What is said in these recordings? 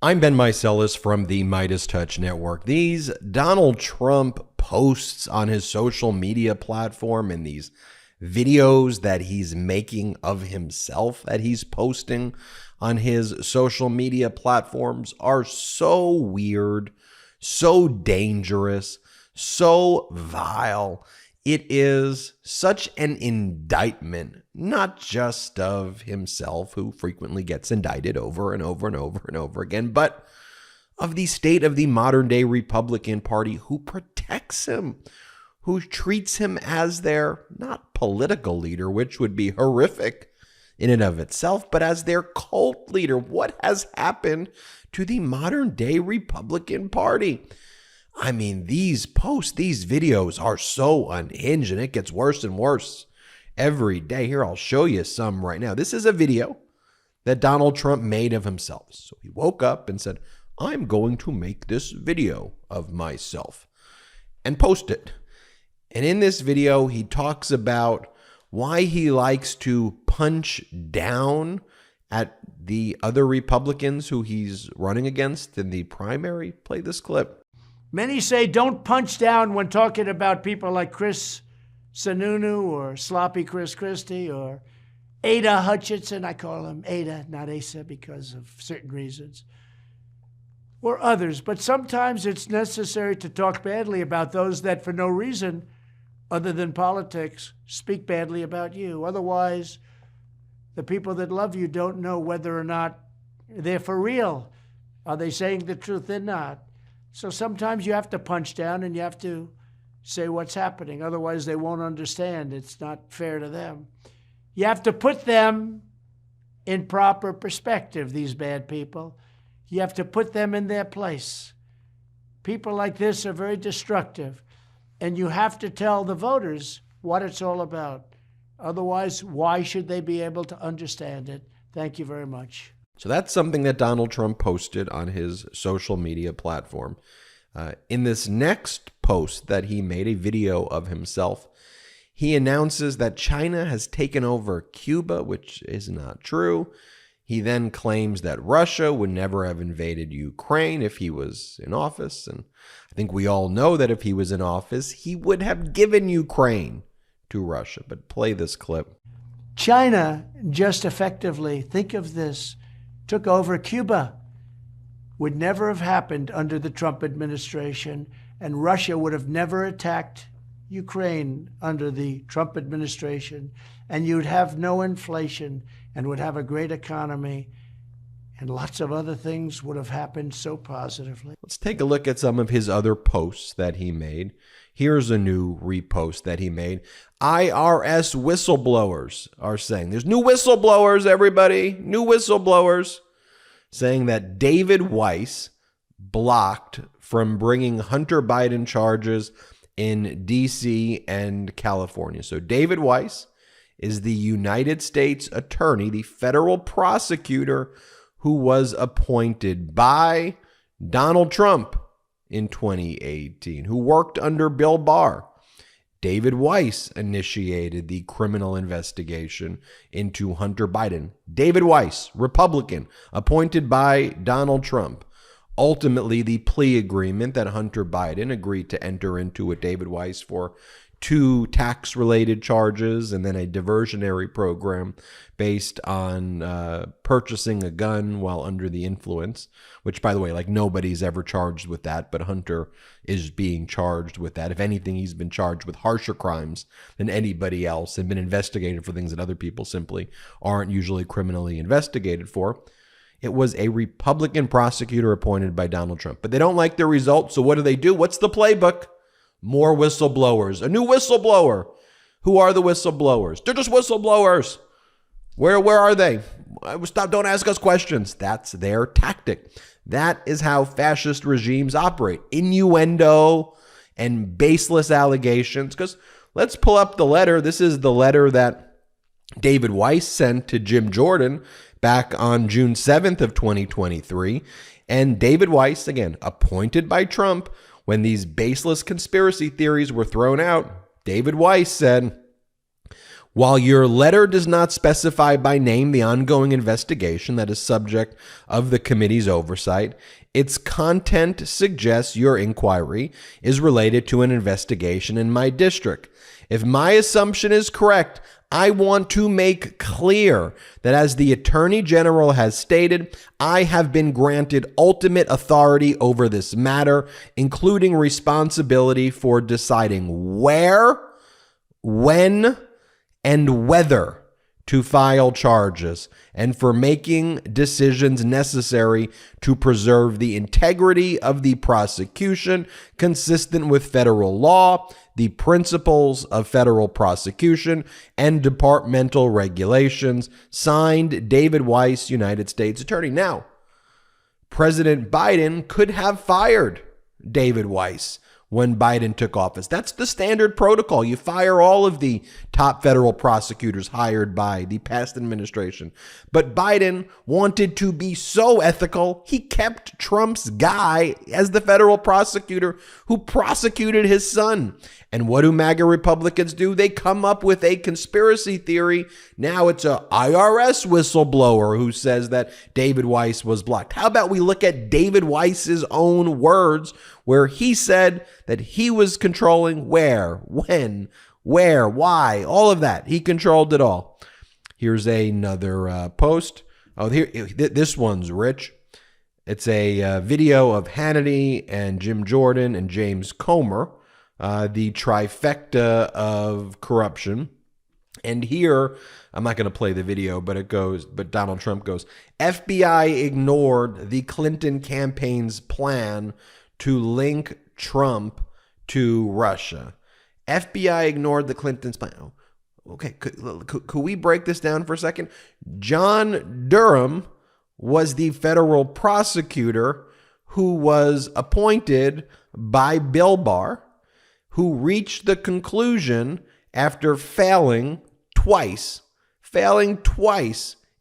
I'm Ben Meiselas from the MeidasTouch network. These Donald Trump posts on his social media platform and these videos that he's making of himself that he's posting on his social media platforms are so weird, so dangerous, so vile. It is such an indictment, not just of himself, who frequently gets indicted over and over and over and over again, but of the state of the modern day Republican Party, who protects him, who treats him as their, not political leader, which would be horrific in and of itself, but as their cult leader. What has happened to the modern day Republican Party? I mean, these posts, these videos are so unhinged, and it gets worse and worse every day. Here, I'll show you some right now. This is a video that Donald Trump made of himself. So he woke up and said, I'm going to make this video of myself and post it. And in this video, he talks about why he likes to punch down at the other Republicans who he's running against in the primary. Play this clip. Many say don't punch down when talking about people like Chris Sununu or Sloppy Chris Christie or Ada Hutchinson. I call him Ada, not Asa, because of certain reasons. Or others. But sometimes it's necessary to talk badly about those that for no reason other than politics speak badly about you. Otherwise, the people that love you don't know whether or not they're for real. Are they saying the truth? They're not. So sometimes you have to punch down and you have to say what's happening. Otherwise, they won't understand. It's not fair to them. You have to put them in proper perspective, these bad people. You have to put them in their place. People like this are very destructive. And you have to tell the voters what it's all about. Otherwise, why should they be able to understand it? Thank you very much. So that's something that Donald Trump posted on his social media platform. In this next post that he made, a video of himself, he announces that China has taken over Cuba, which is not true. He then claims that Russia would never have invaded Ukraine if he was in office. And I think we all know that if he was in office, he would have given Ukraine to Russia. But play this clip. China just effectively, think of this, took over Cuba. Would never have happened under the Trump administration, and Russia would have never attacked Ukraine under the Trump administration, and you'd have no inflation and would have a great economy, and lots of other things would have happened so positively. Let's take a look at some of his other posts that he made. Here's a new repost that he made. IRS whistleblowers are saying, there's new whistleblowers, everybody, new whistleblowers, saying that David Weiss blocked from bringing Hunter Biden charges in D.C. and California. So David Weiss is the United States attorney, the federal prosecutor who was appointed by Donald Trump in 2018, who worked under Bill Barr. David Weiss initiated the criminal investigation into Hunter Biden. David Weiss, Republican, appointed by Donald Trump. Ultimately, the plea agreement that Hunter Biden agreed to enter into with David Weiss for 2 tax-related charges and then a diversionary program based on purchasing a gun while under the influence, which, by the way, like nobody's ever charged with that, but Hunter is being charged with that. If anything, he's been charged with harsher crimes than anybody else and been investigated for things that other people simply aren't usually criminally investigated for. It was a Republican prosecutor appointed by Donald Trump, but they don't like the results, so what do? What's the playbook? More whistleblowers. A new whistleblower. Who are the whistleblowers? They're just whistleblowers. Where are they? Stop, don't ask us questions. That's their tactic. That is how fascist regimes operate. Innuendo and baseless allegations. Because let's pull up the letter. This is the letter that David Weiss sent to Jim Jordan back on June 7th of 2023. And David Weiss, again, appointed by Trump, when these baseless conspiracy theories were thrown out, David Weiss said, While your letter does not specify by name the ongoing investigation that is subject of the committee's oversight, its content suggests your inquiry is related to an investigation in my district. If my assumption is correct, I want to make clear that as the Attorney General has stated, I have been granted ultimate authority over this matter, including responsibility for deciding where, when, and whether to file charges, and for making decisions necessary to preserve the integrity of the prosecution consistent with federal law, the principles of federal prosecution, and departmental regulations. Signed, David Weiss, United States Attorney. Now, President Biden could have fired David Weiss when Biden took office. That's the standard protocol. You fire all of the top federal prosecutors hired by the past administration. But Biden wanted to be so ethical, he kept Trump's guy as the federal prosecutor who prosecuted his son. And what do MAGA Republicans do? They come up with a conspiracy theory. Now it's a IRS whistleblower who says that David Weiss was blocked. How about we look at David Weiss's own words, where he said that he was controlling where, when, where, why, all of that. He controlled it all. Here's another post. Oh, here, this one's rich. It's a video of Hannity and Jim Jordan and James Comer, the trifecta of corruption. And here, I'm not going to play the video, but Donald Trump goes, FBI ignored the Clinton campaign's plan to link Trump to Russia. FBI ignored the Clinton's plan. Oh, okay, could we break this down for a second? John Durham was the federal prosecutor who was appointed by Bill Barr, who reached the conclusion after failing twice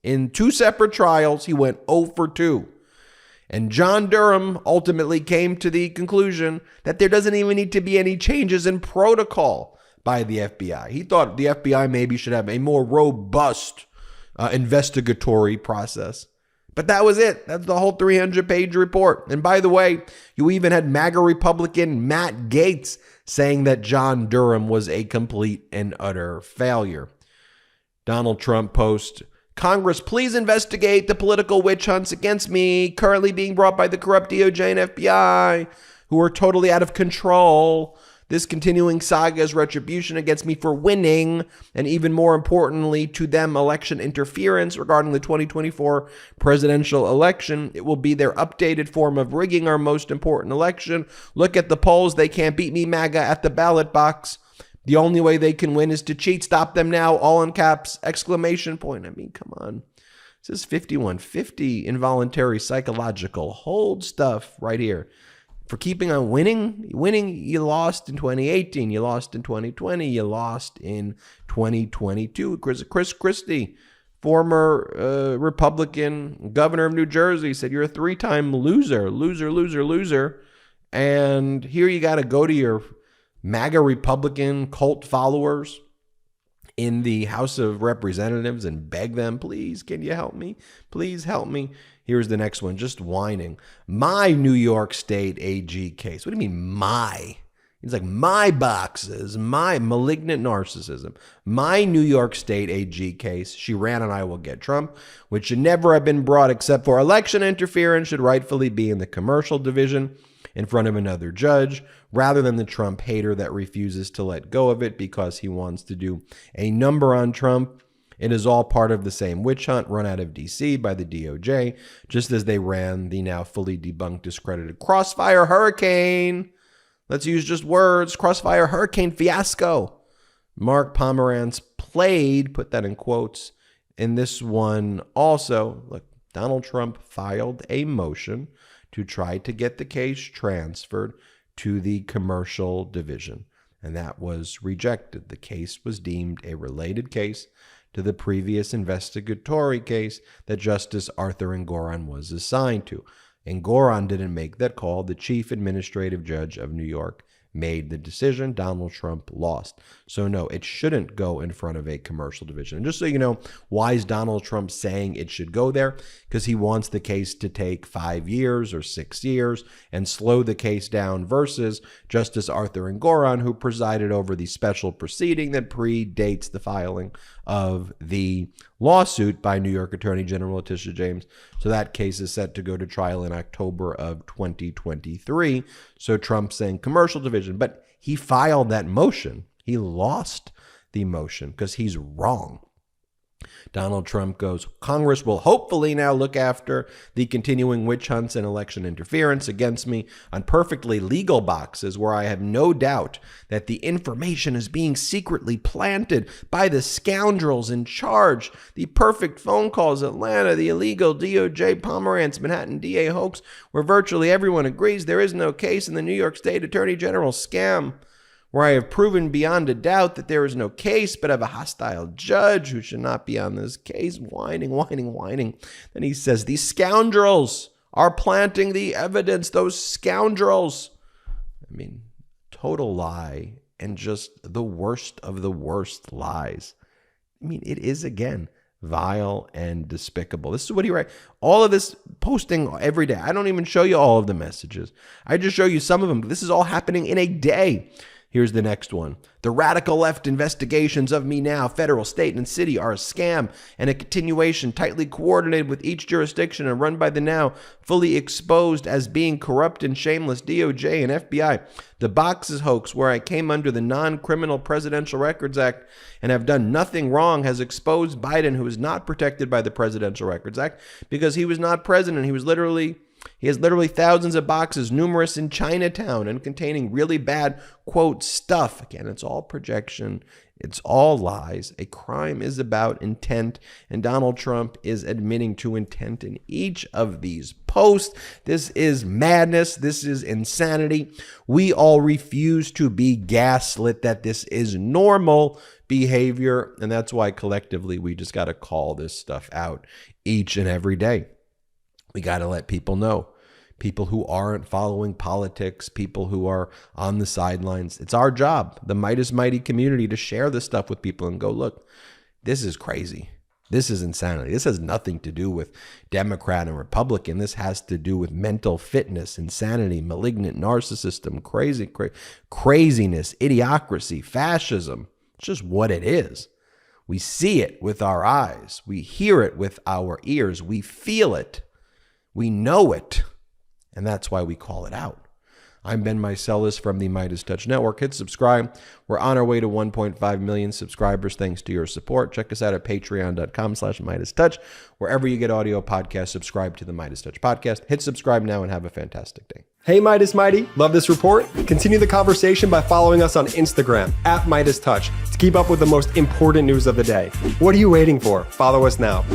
in two separate trials. He went 0 for 2. And John Durham ultimately came to the conclusion that there doesn't even need to be any changes in protocol by the FBI. He thought the FBI maybe should have a more robust investigatory process. But that was it. That's the whole 300-page report. And by the way, you even had MAGA Republican Matt Gaetz saying that John Durham was a complete and utter failure. Donald Trump post, Congress, please investigate the political witch hunts against me currently being brought by the corrupt DOJ and FBI, who are totally out of control. This continuing saga is retribution against me for winning, and even more importantly to them, election interference regarding the 2024 presidential election. It will be their updated form of rigging our most important election. Look at the polls. They can't beat me, MAGA, at the ballot box. The only way they can win is to cheat. Stop them now. All in caps, exclamation point. I mean, come on. This is 5150 involuntary psychological hold stuff right here. For keeping on winning, you lost in 2018. You lost in 2020. You lost in 2022. Chris Christie, former Republican governor of New Jersey, said you're a 3-time loser. And here you got to go to your MAGA Republican cult followers in the House of Representatives and beg them, please, can you help me? Please help me. Here's the next one, just whining. My New York State AG case. What do you mean, my? It's like my boxes, my malignant narcissism. My New York State AG case, she ran and I will get Trump, which should never have been brought except for election interference, should rightfully be in the commercial division in front of another judge, rather than the Trump hater that refuses to let go of it because he wants to do a number on Trump. It is all part of the same witch hunt run out of D.C. by the DOJ, just as they ran the now fully debunked, discredited Crossfire Hurricane. Let's use just words. Crossfire Hurricane fiasco. Mark Pomerantz played, put that in quotes, in this one also. Look, Donald Trump filed a motion to try to get the case transferred to the commercial division, and that was rejected. The case was deemed a related case to the previous investigatory case that Justice Arthur Engoron was assigned to. Engoron didn't make that call. The chief administrative judge of New York made the decision. Donald Trump lost. So no, it shouldn't go in front of a commercial division. And just so you know, why is Donald Trump saying it should go there? Because he wants the case to take 5 years or 6 years and slow the case down versus Justice Arthur Engoron, who presided over the special proceeding that predates the filing of the lawsuit by New York Attorney General Letitia James. So that case is set to go to trial in October of 2023. So Trump's saying commercial division, but he filed that motion. He lost the motion because he's wrong. Donald Trump goes, Congress will hopefully now look after the continuing witch hunts and election interference against me on perfectly legal boxes where I have no doubt that the information is being secretly planted by the scoundrels in charge. The perfect phone calls, Atlanta, the illegal DOJ Pomerantz Manhattan DA hoax, where virtually everyone agrees there is no case in the New York State Attorney General scam, where I have proven beyond a doubt that there is no case, but have a hostile judge who should not be on this case, whining. Then he says, these scoundrels are planting the evidence, those scoundrels. I mean, total lie and just the worst of the worst lies. I mean, it is, again, vile and despicable. This is what he writes. All of this posting every day. I don't even show you all of the messages. I just show you some of them. This is all happening in a day. Here's the next one. The radical left investigations of me now, federal, state, and city are a scam and a continuation tightly coordinated with each jurisdiction and run by the now fully exposed as being corrupt and shameless DOJ and FBI. The boxes hoax where I came under the Non-Criminal Presidential Records Act and have done nothing wrong has exposed Biden, who is not protected by the Presidential Records Act because he was not president. He has literally thousands of boxes, numerous in Chinatown, and containing really bad, quote, stuff. Again, it's all projection. It's all lies. A crime is about intent, and Donald Trump is admitting to intent in each of these posts. This is madness. This is insanity. We all refuse to be gaslit that this is normal behavior, and that's why collectively we just got to call this stuff out each and every day. We got to let people know. People who aren't following politics, people who are on the sidelines. It's our job, the Meidas Mighty community, to share this stuff with people and go, look, this is crazy. This is insanity. This has nothing to do with Democrat and Republican. This has to do with mental fitness, insanity, malignant narcissism, craziness, idiocracy, fascism. It's just what it is. We see it with our eyes. We hear it with our ears. We feel it. We know it, and that's why we call it out. I'm Ben Meiselas from the MeidasTouch Network. Hit subscribe. We're on our way to 1.5 million subscribers thanks to your support. Check us out at patreon.com/MeidasTouch. Wherever you get audio podcasts, subscribe to the MeidasTouch podcast. Hit subscribe now and have a fantastic day. Hey, Meidas Mighty, love this report? Continue the conversation by following us on Instagram at MeidasTouch to keep up with the most important news of the day. What are you waiting for? Follow us now.